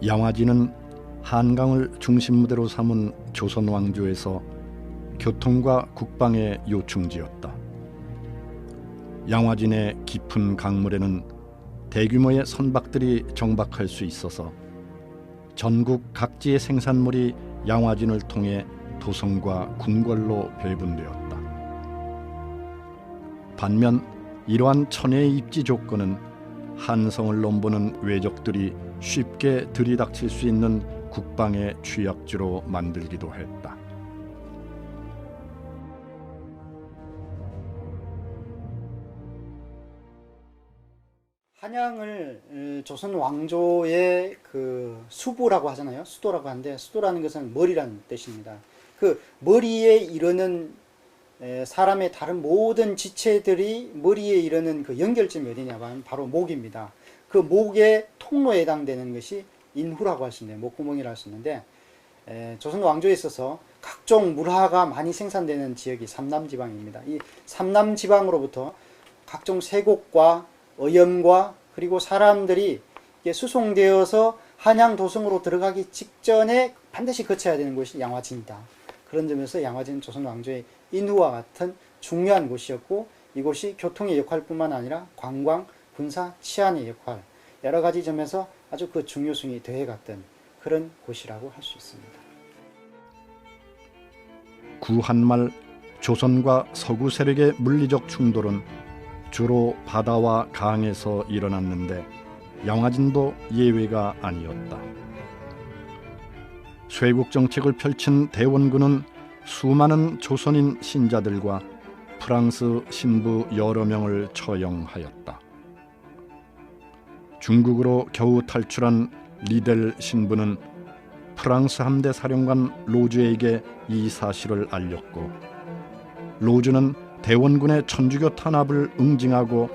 양화진은 한강을 중심무대로 삼은 조선 왕조에서 교통과 국방의 요충지였다. 양화진의 깊은 강물에는 대규모의 선박들이 정박할 수 있어서 전국 각지의 생산물이 양화진을 통해 도성과 궁궐로 배분되었다. 반면 이러한 천혜의 입지 조건은 한성을 넘보는 외적들이 쉽게 들이닥칠 수 있는 국방의 취약지로 만들기도 했다. 한양을 조선 왕조의 그 수부라고 하잖아요. 수도라고 하는데, 수도라는 것은 머리라는 뜻입니다. 그 머리에 이르는 사람의 다른 모든 지체들이 머리에 이르는 그 연결점이 어디냐면 바로 목입니다. 그 목의 통로에 해당되는 것이 인후라고 할 수 있는데, 목구멍이라고 할 수 있는데, 조선 왕조에 있어서 각종 물화가 많이 생산되는 지역이 삼남지방입니다. 이 삼남지방으로부터 각종 쇠곡과 어염과 그리고 사람들이 수송되어서 한양 도성으로 들어가기 직전에 반드시 거쳐야 되는 곳이 양화진이다. 그런 점에서 양화진은 조선 왕조의 인후와 같은 중요한 곳이었고, 이곳이 교통의 역할뿐만 아니라 관광, 군사, 치안의 역할, 여러 가지 점에서 아주 그 중요성이 더해갔던 그런 곳이라고 할 수 있습니다. 구한말 조선과 서구 세력의 물리적 충돌은 주로 바다와 강에서 일어났는데 양화진도 예외가 아니었다. 쇄국 정책을 펼친 대원군은 수많은 조선인 신자들과 프랑스 신부 여러 명을 처형하였다. 중국으로 겨우 탈출한 리델 신부는 프랑스 함대 사령관 로즈에게 이 사실을 알렸고, 로즈는 대원군의 천주교 탄압을 응징하고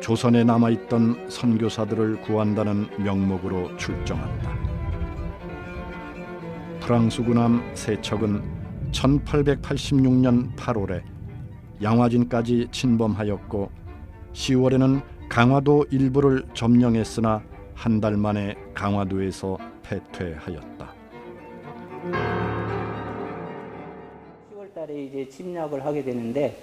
조선에 남아있던 선교사들을 구한다는 명목으로 출정한다. 프랑스 군함 세척은 1886년 8월에 양화진까지 침범하였고 10월에는 강화도 일부를 점령했으나 한 달 만에 강화도에서 패퇴하였다. 10월 달에 이제 침략을 하게 되는데,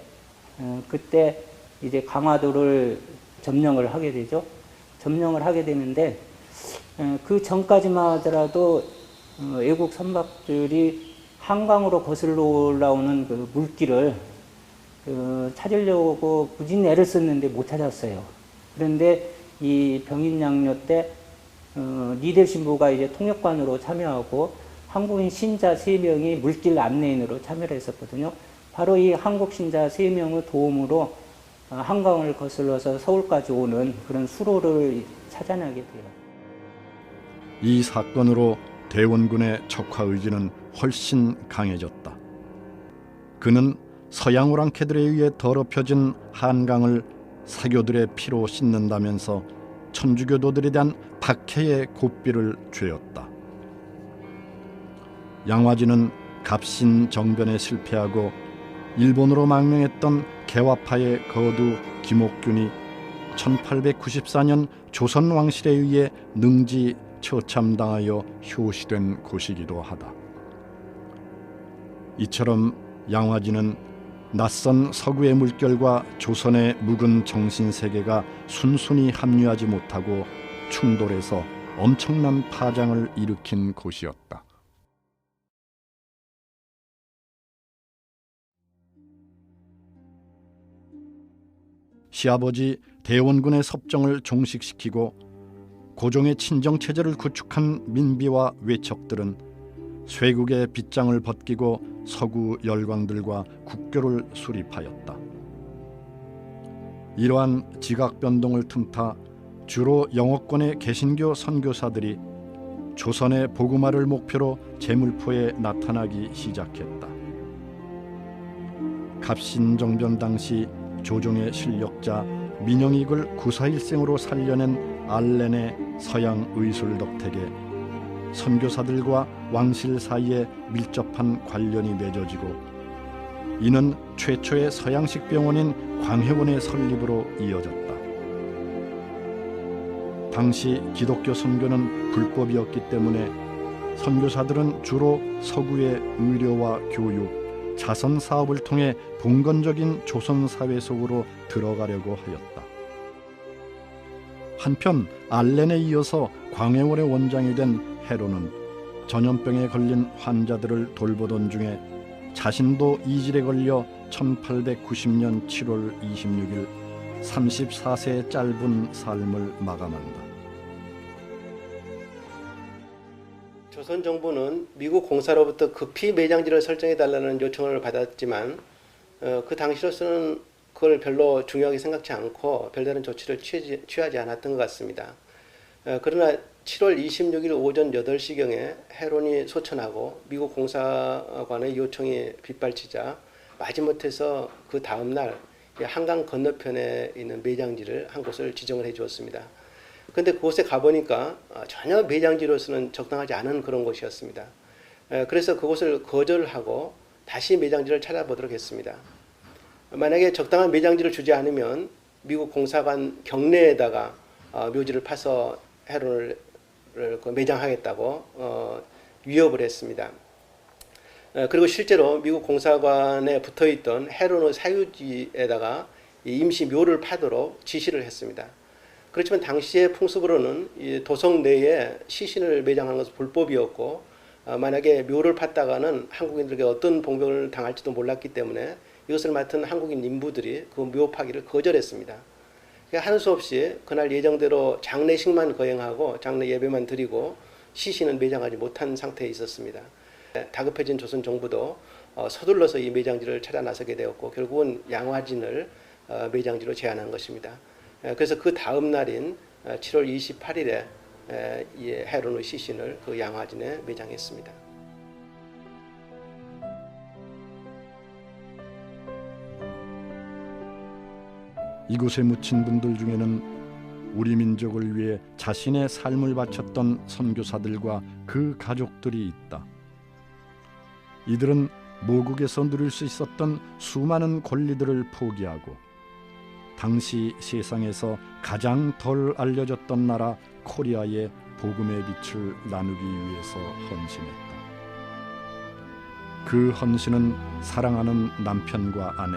그때 이제 강화도를 점령을 하게 되죠. 점령을 하게 되는데, 그 전까지만 하더라도 외국 선박들이 한강으로 거슬러 올라오는 그 물길을 찾으려고 굳이 애를 썼는데 못 찾았어요. 그런데 이 병인양요 때 리델 신부가 이제 통역관으로 참여하고 한국인 신자 3명이 물길 안내인으로 참여를 했었거든요. 바로 이 한국 신자 3명의 도움으로 한강을 거슬러서 서울까지 오는 그런 수로를 찾아내게 돼요. 이 사건으로 대원군의 척화 의지는 훨씬 강해졌다. 그는 서양 오랑캐들에 의해 더럽혀진 한강을 사교들의 피로 씻는다면서 천주교도들에 대한 박해의 고삐를 죄었다. 양화진은 갑신 정변에 실패하고 일본으로 망명했던 개화파의 거두 김옥균이 1894년 조선 왕실에 의해 능지 처참당하여 효시된 곳이기도 하다. 이처럼 양화진은 낯선 서구의 물결과 조선의 묵은 정신세계가 순순히 합류하지 못하고 충돌해서 엄청난 파장을 일으킨 곳이었다. 시아버지 대원군의 섭정을 종식시키고 고종의 친정체제를 구축한 민비와 외척들은 쇄국의 빗장을 벗기고 서구 열광들과 국교를 수립하였다. 이러한 지각변동을 틈타 주로 영어권의 개신교 선교사들이 조선의 복음화를 목표로 제물포에 나타나기 시작했다. 갑신정변 당시 조종의 실력자 민영익을 구사일생으로 살려낸 알렌의 서양 의술 덕택에 선교사들과 왕실 사이에 밀접한 관련이 맺어지고, 이는 최초의 서양식 병원인 광해원의 설립으로 이어졌다. 당시 기독교 선교는 불법이었기 때문에 선교사들은 주로 서구의 의료와 교육, 자선 사업을 통해 봉건적인 조선 사회 속으로 들어가려고 하였다. 한편 알렌에 이어서 광해원의 원장이 된 헤로는 전염병에 걸린 환자들을 돌보던 중에 자신도 이질에 걸려 1890년 7월 26일 34세의 짧은 삶을 마감한다. 조선 정부는 미국 공사로부터 급히 매장지를 설정해달라는 요청을 받았지만 그 당시로서는 그걸 별로 중요하게 생각지 않고 별다른 조치를 취하지 않았던 것 같습니다. 그러나 7월 26일 오전 8시경에 해론이 소천하고 미국 공사관의 요청이 빗발치자 마지못해서 그 다음날 한강 건너편에 있는 매장지를 한 곳을 지정을 해 주었습니다. 그런데 그곳에 가보니까 전혀 매장지로서는 적당하지 않은 그런 곳이었습니다. 그래서 그곳을 거절하고 다시 매장지를 찾아보도록 했습니다. 만약에 적당한 매장지를 주지 않으면 미국 공사관 경내에다가 묘지를 파서 해론을 매장하겠다고 위협을 했습니다. 그리고 실제로 미국 공사관에 붙어있던 해론의 사유지에다가 임시 묘를 파도록 지시를 했습니다. 그렇지만 당시의 풍습으로는 도성 내에 시신을 매장하는 것은 불법이었고 만약에 묘를 팠다가는 한국인들에게 어떤 봉변을 당할지도 몰랐기 때문에 이것을 맡은 한국인 인부들이 그 묘 파기를 거절했습니다. 하는 수 없이 그날 예정대로 장례식만 거행하고 장례 예배만 드리고 시신은 매장하지 못한 상태에 있었습니다. 다급해진 조선 정부도 서둘러서 이 매장지를 찾아 나서게 되었고 결국은 양화진을 매장지로 제안한 것입니다. 그래서 그 다음 날인 7월 28일에 해론의 시신을 그 양화진에 매장했습니다. 이곳에 묻힌 분들 중에는 우리 민족을 위해 자신의 삶을 바쳤던 선교사들과 그 가족들이 있다. 이들은 모국에서 누릴 수 있었던 수많은 권리들을 포기하고 당시 세상에서 가장 덜 알려졌던 나라 코리아의 복음의 빛을 나누기 위해서 헌신했다. 그 헌신은 사랑하는 남편과 아내,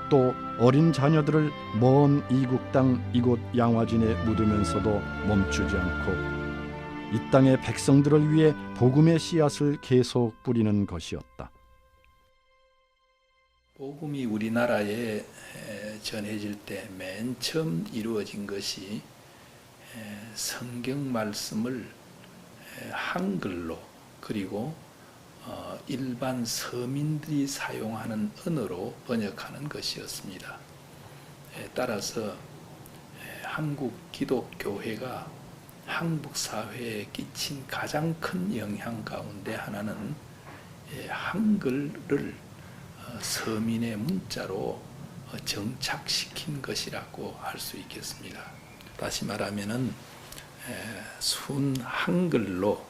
또 어린 자녀들을 먼 이국 땅 이곳 양화진에 묻으면서도 멈추지 않고 이 땅의 백성들을 위해 복음의 씨앗을 계속 뿌리는 것이었다. 복음이 우리나라에 전해질 때 맨 처음 이루어진 것이 성경 말씀을 한글로 그리고 일반 서민들이 사용하는 언어로 번역하는 것이었습니다. 따라서 한국 기독교회가 한국 사회에 끼친 가장 큰 영향 가운데 하나는 한글을 서민의 문자로 정착시킨 것이라고 할 수 있겠습니다. 다시 말하면은 순 한글로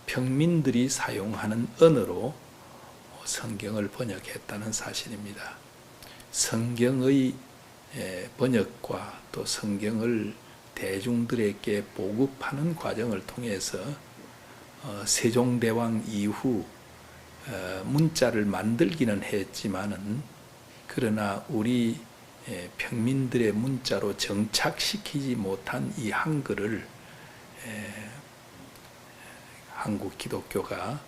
평민들이 사용하는 언어로 성경을 번역했다는 사실입니다. 성경의 번역과 또 성경을 대중들에게 보급하는 과정을 통해서 세종대왕 이후 문자를 만들기는 했지만은 그러나 우리 평민들의 문자로 정착시키지 못한 이 한글을 한국 기독교가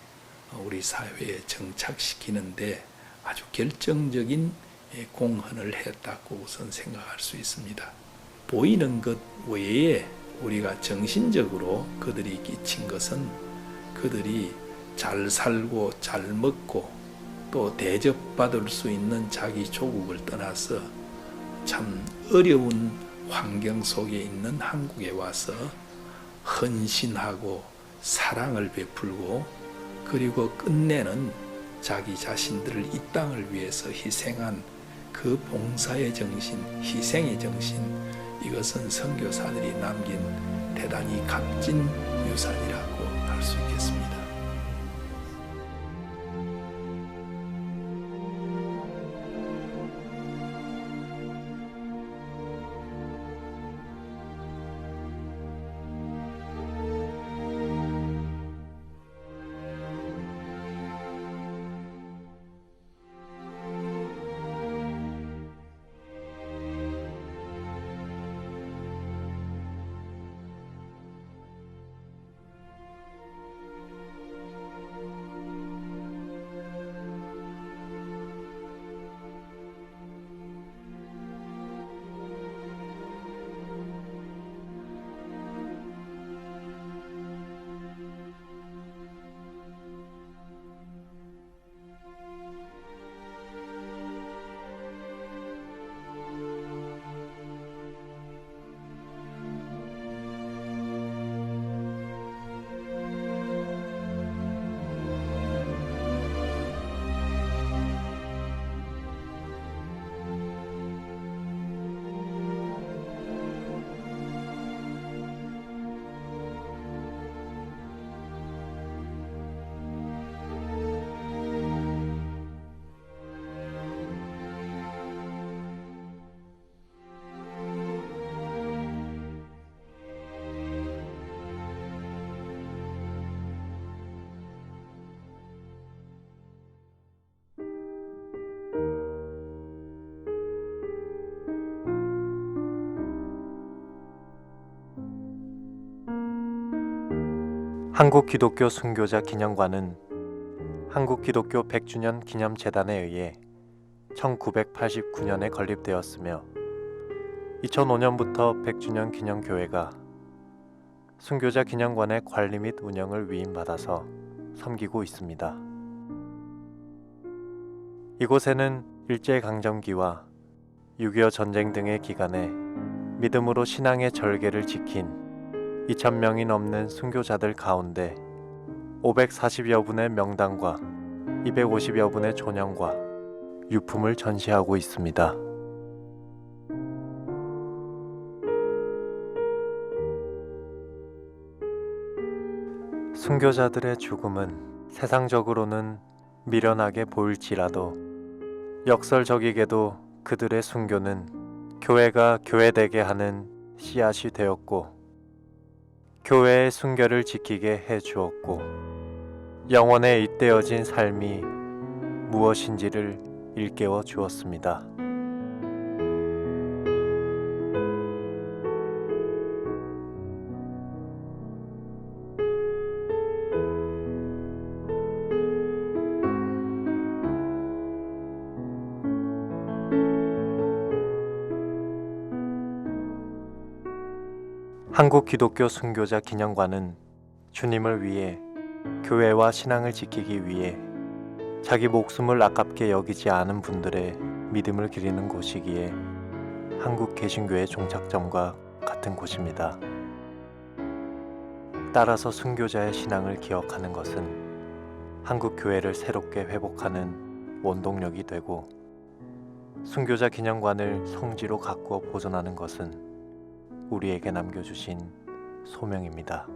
우리 사회에 정착시키는데 아주 결정적인 공헌을 했다고 우선 생각할 수 있습니다. 보이는 것 외에 우리가 정신적으로 그들이 끼친 것은 그들이 잘 살고 잘 먹고 또 대접받을 수 있는 자기 조국을 떠나서 참 어려운 환경 속에 있는 한국에 와서 헌신하고 사랑을 베풀고 그리고 끝내는 자기 자신들을 이 땅을 위해서 희생한 그 봉사의 정신, 희생의 정신, 이것은 선교사들이 남긴 대단히 값진 유산이라고 할 수 있겠습니다. 한국기독교 순교자 기념관은 한국기독교 100주년 기념재단에 의해 1989년에 건립되었으며 2005년부터 100주년 기념교회가 순교자 기념관의 관리 및 운영을 위임받아서 섬기고 있습니다. 이곳에는 일제강점기와 6.25 전쟁 등의 기간에 믿음으로 신앙의 절개를 지킨 2,000명이 넘는 순교자들 가운데 540여 분의 명단과 250여 분의 존형과 유품을 전시하고 있습니다. 순교자들의 죽음은 세상적으로는 미련하게 보일지라도 역설적이게도 그들의 순교는 교회가 교회되게 하는 씨앗이 되었고 교회의 순결을 지키게 해 주었고 영원에 잇대어진 삶이 무엇인지를 일깨워 주었습니다. 한국기독교 순교자 기념관은 주님을 위해 교회와 신앙을 지키기 위해 자기 목숨을 아깝게 여기지 않은 분들의 믿음을 기리는 곳이기에 한국 개신교의 종착점과 같은 곳입니다. 따라서 순교자의 신앙을 기억하는 것은 한국 교회를 새롭게 회복하는 원동력이 되고 순교자 기념관을 성지로 가꾸어 보존하는 것은 우리에게 남겨주신 소명입니다.